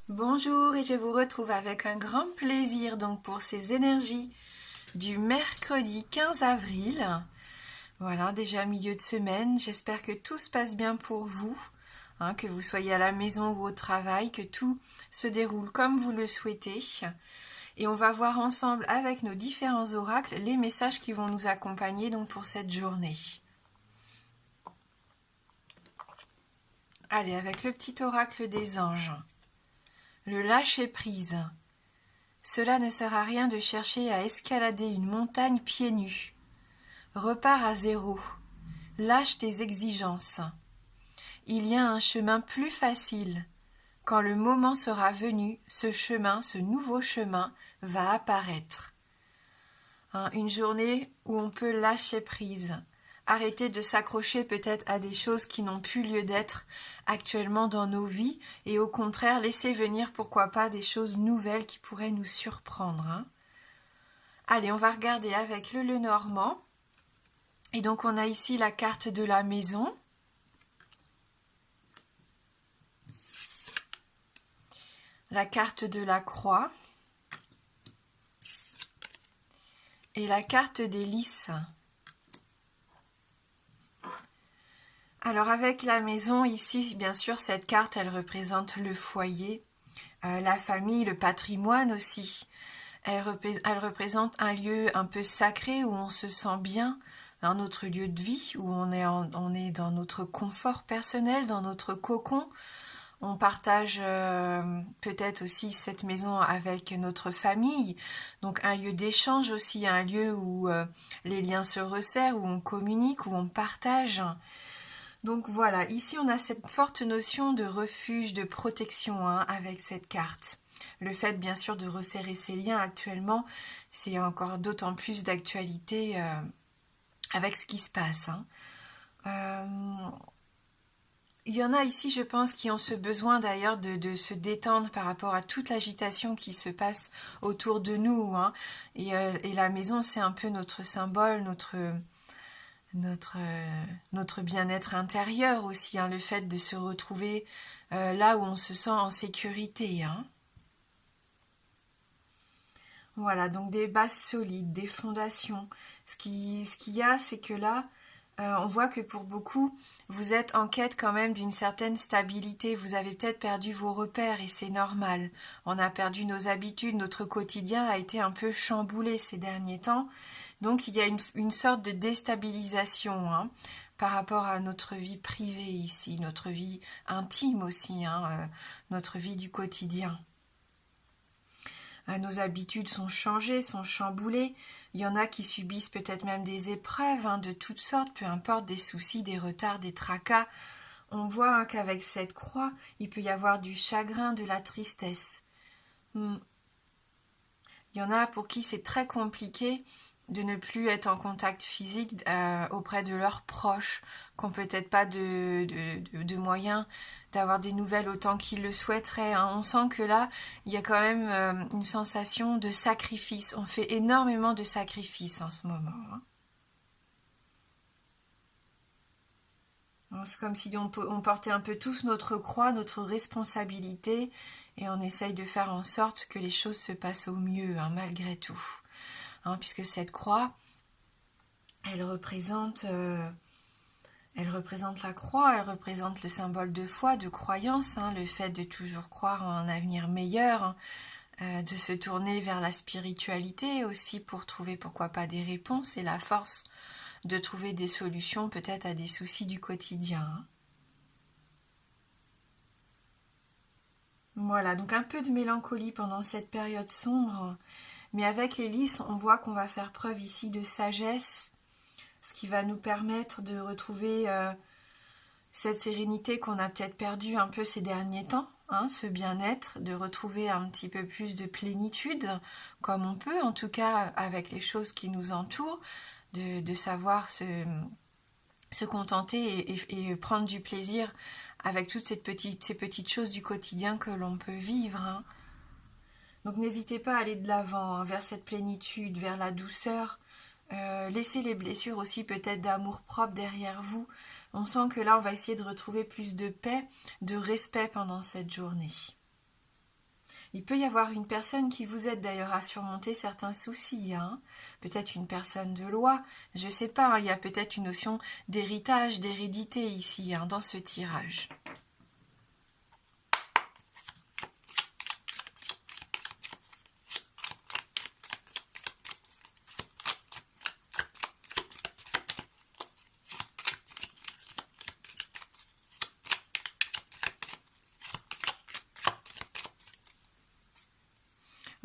Bonjour et je vous retrouve avec un grand plaisir donc pour ces énergies du mercredi 15 avril. Voilà, déjà milieu de semaine, j'espère que tout se passe bien pour vous, que vous soyez à la maison ou au travail, que tout se déroule comme vous le souhaitez. Et on va voir ensemble avec nos différents oracles les messages qui vont nous accompagner donc pour cette journée. Allez, avec le petit oracle des anges. Le lâcher-prise. Cela ne sert à rien de chercher à escalader une montagne pieds nus. Repars à zéro. Lâche tes exigences. Il y a un chemin plus facile. Quand le moment sera venu, ce chemin, ce nouveau chemin, va apparaître. Une journée où on peut lâcher prise. Arrêter de s'accrocher peut-être à des choses qui n'ont plus lieu d'être actuellement dans nos vies et au contraire laisser venir pourquoi pas des choses nouvelles qui pourraient nous surprendre. Allez, on va regarder avec le Lenormand. Et donc on a ici la carte de la maison. La carte de la croix. Et la carte des lys. Alors avec la maison ici, bien sûr, cette carte, elle représente le foyer, la famille, le patrimoine aussi. Elle représente un lieu un peu sacré où on se sent bien, un autre lieu de vie, où on est dans notre confort personnel, dans notre cocon. On partage peut-être aussi cette maison avec notre famille, donc un lieu d'échange aussi, un lieu où les liens se resserrent, où on communique, où on partage. Donc voilà, ici on a cette forte notion de refuge, de protection avec cette carte. Le fait bien sûr de resserrer ces liens actuellement, c'est encore d'autant plus d'actualité avec ce qui se passe. Il y en a ici, je pense, qui ont ce besoin d'ailleurs de se détendre par rapport à toute l'agitation qui se passe autour de nous. Et la maison, c'est un peu notre symbole, notre bien-être intérieur aussi, le fait de se retrouver là où on se sent en sécurité. Voilà, donc des bases solides, des fondations. Ce qu'il y a, c'est que là, on voit que pour beaucoup, vous êtes en quête quand même d'une certaine stabilité. Vous avez peut-être perdu vos repères et c'est normal. On a perdu nos habitudes, notre quotidien a été un peu chamboulé ces derniers temps. Donc il y a une sorte de déstabilisation par rapport à notre vie privée ici, notre vie intime aussi, notre vie du quotidien. Nos habitudes sont changées, sont chamboulées. Il y en a qui subissent peut-être même des épreuves de toutes sortes, peu importe, des soucis, des retards, des tracas. On voit qu'avec cette croix, il peut y avoir du chagrin, de la tristesse. Il y en a pour qui c'est très compliqué de ne plus être en contact physique auprès de leurs proches, qui n'ont peut-être pas de moyens d'avoir des nouvelles autant qu'ils le souhaiteraient. On sent que là, il y a quand même une sensation de sacrifice. On fait énormément de sacrifices en ce moment. C'est comme si on portait un peu tous notre croix, notre responsabilité, et on essaye de faire en sorte que les choses se passent au mieux, malgré tout. Puisque cette croix, elle représente la croix, elle représente le symbole de foi, de croyance, le fait de toujours croire en un avenir meilleur, de se tourner vers la spiritualité aussi pour trouver pourquoi pas des réponses et la force de trouver des solutions peut-être à des soucis du quotidien. Voilà, donc un peu de mélancolie pendant cette période sombre, mais avec les lys, on voit qu'on va faire preuve ici de sagesse, ce qui va nous permettre de retrouver cette sérénité qu'on a peut-être perdue un peu ces derniers temps, ce bien-être, de retrouver un petit peu plus de plénitude, comme on peut, en tout cas avec les choses qui nous entourent, de savoir se contenter et prendre du plaisir avec toutes ces petites choses du quotidien que l'on peut vivre. Donc n'hésitez pas à aller de l'avant vers cette plénitude, vers la douceur. Laissez les blessures aussi peut-être d'amour-propre derrière vous. On sent que là, on va essayer de retrouver plus de paix, de respect pendant cette journée. Il peut y avoir une personne qui vous aide d'ailleurs à surmonter certains soucis, hein. Peut-être une personne de loi, je sais pas, hein, il y a peut-être une notion d'héritage, d'hérédité ici, hein, dans ce tirage.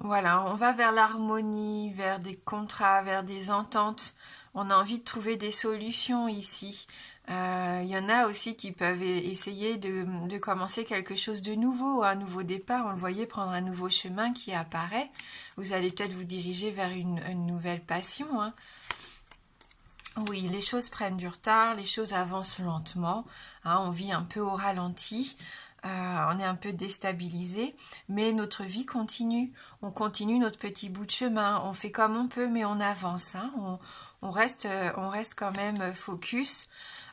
Voilà, on va vers l'harmonie, vers des contrats, vers des ententes. On a envie de trouver des solutions ici. Il y en a aussi qui peuvent essayer de commencer quelque chose de nouveau, un nouveau départ. On le voyait prendre un nouveau chemin qui apparaît. Vous allez peut-être vous diriger vers une nouvelle passion, hein. Oui, les choses prennent du retard, les choses avancent lentement, hein, on vit un peu au ralenti, on est un peu déstabilisé, mais notre vie continue, on continue notre petit bout de chemin, on fait comme on peut, mais on avance, hein, on reste quand même focus.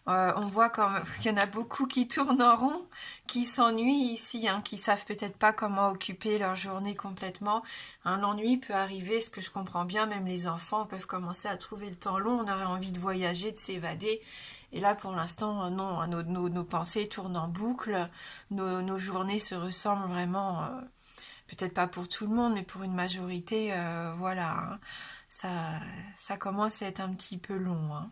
On voit qu'il y en a beaucoup qui tournent en rond, qui s'ennuient ici, hein, qui savent peut-être pas comment occuper leur journée complètement. Hein, l'ennui peut arriver, ce que je comprends bien, même les enfants peuvent commencer à trouver le temps long, on aurait envie de voyager, de s'évader. Et là, pour l'instant, non, nos pensées tournent en boucle, nos journées se ressemblent vraiment, peut-être pas pour tout le monde, mais pour une majorité, voilà, hein, ça commence à être un petit peu long, hein.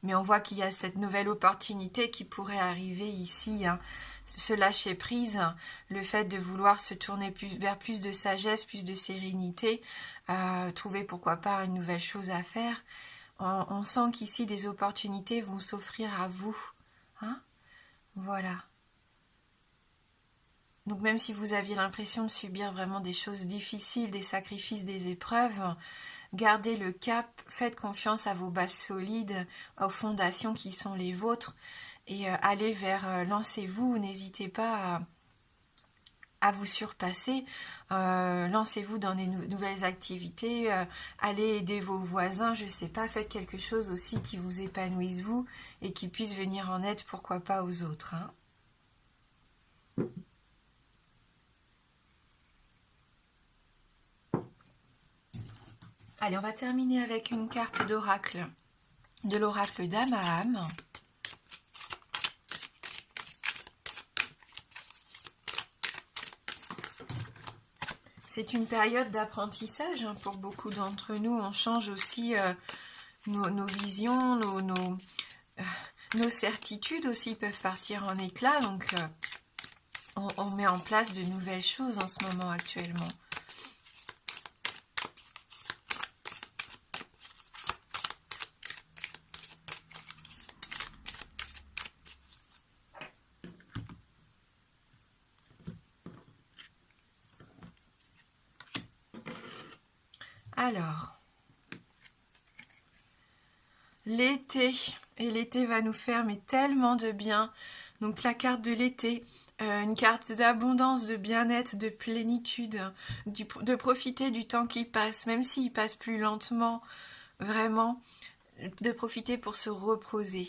Mais on voit qu'il y a cette nouvelle opportunité qui pourrait arriver ici, hein. Se lâcher prise, le fait de vouloir se tourner vers plus de sagesse, plus de sérénité, trouver pourquoi pas une nouvelle chose à faire. On sent qu'ici des opportunités vont s'offrir à vous, hein. Voilà. Donc même si vous aviez l'impression de subir vraiment des choses difficiles, des sacrifices, des épreuves, gardez le cap, faites confiance à vos bases solides, aux fondations qui sont les vôtres, et allez vers, lancez-vous, n'hésitez pas à vous surpasser, lancez-vous dans des nouvelles activités, allez aider vos voisins, je sais pas, faites quelque chose aussi qui vous épanouisse vous, et qui puisse venir en aide, pourquoi pas, aux autres, hein. Allez, on va terminer avec une carte d'oracle, de l'oracle d'Amaham. C'est une période d'apprentissage, hein, pour beaucoup d'entre nous. On change aussi nos visions, nos certitudes aussi peuvent partir en éclats. Donc, on met en place de nouvelles choses en ce moment actuellement. Alors, l'été, et l'été va nous faire mais tellement de bien. Donc la carte de l'été, une carte d'abondance, de bien-être, de plénitude, de profiter du temps qui passe, même s'il passe plus lentement, vraiment, de profiter pour se reposer,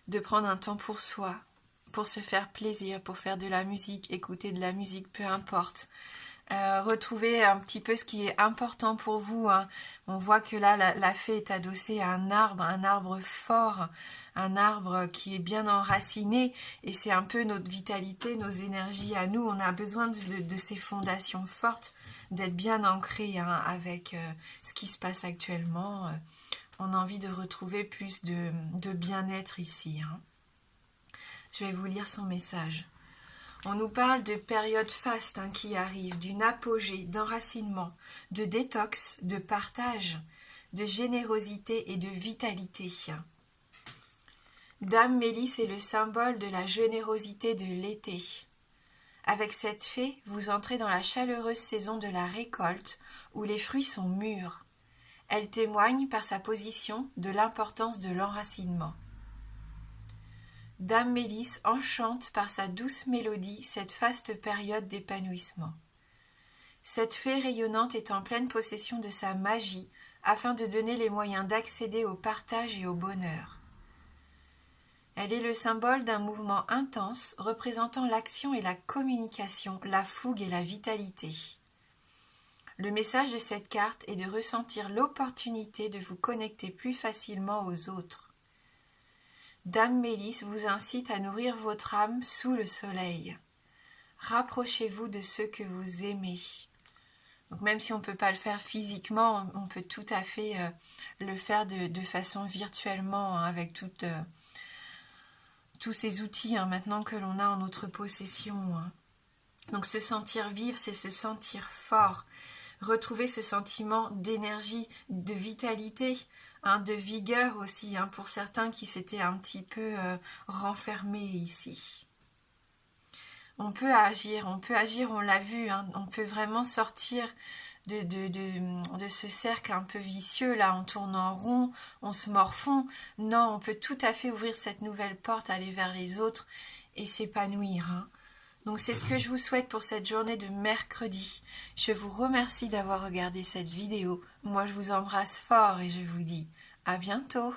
de prendre un temps pour soi, pour se faire plaisir, pour faire de la musique, écouter de la musique, peu importe. Retrouver un petit peu ce qui est important pour vous, hein. On voit que là la fée est adossée à un arbre fort, un arbre qui est bien enraciné, et c'est un peu notre vitalité, nos énergies à nous. On a besoin de ces fondations fortes, d'être bien ancrés, hein, avec ce qui se passe actuellement. On a envie de retrouver plus de bien-être ici, hein. Je vais vous lire son message. On nous parle de périodes fastes, hein, qui arrivent, d'une apogée, d'enracinement, de détox, de partage, de générosité et de vitalité. Dame Mélisse est le symbole de la générosité de l'été. Avec cette fée, vous entrez dans la chaleureuse saison de la récolte, où les fruits sont mûrs. Elle témoigne par sa position de l'importance de l'enracinement. Dame Mélisse enchante par sa douce mélodie cette faste période d'épanouissement. Cette fée rayonnante est en pleine possession de sa magie afin de donner les moyens d'accéder au partage et au bonheur. Elle est le symbole d'un mouvement intense représentant l'action et la communication, la fougue et la vitalité. Le message de cette carte est de ressentir l'opportunité de vous connecter plus facilement aux autres. Dame Mélisse vous incite à nourrir votre âme sous le soleil. Rapprochez-vous de ceux que vous aimez. Donc même si on ne peut pas le faire physiquement, on peut tout à fait le faire de façon virtuellement, hein, avec tous ces outils maintenant que l'on a en notre possession. Hein. Donc se sentir vivre, c'est se sentir fort. Retrouver ce sentiment d'énergie, de vitalité, hein, de vigueur aussi, hein, pour certains qui s'étaient un petit peu renfermés ici. On peut agir, on l'a vu, hein, on peut vraiment sortir de ce cercle un peu vicieux, là, on tourne en rond, on se morfond. Non, on peut tout à fait ouvrir cette nouvelle porte, aller vers les autres et s'épanouir, hein. Donc c'est ce que je vous souhaite pour cette journée de mercredi. Je vous remercie d'avoir regardé cette vidéo. Moi je vous embrasse fort et je vous dis à bientôt.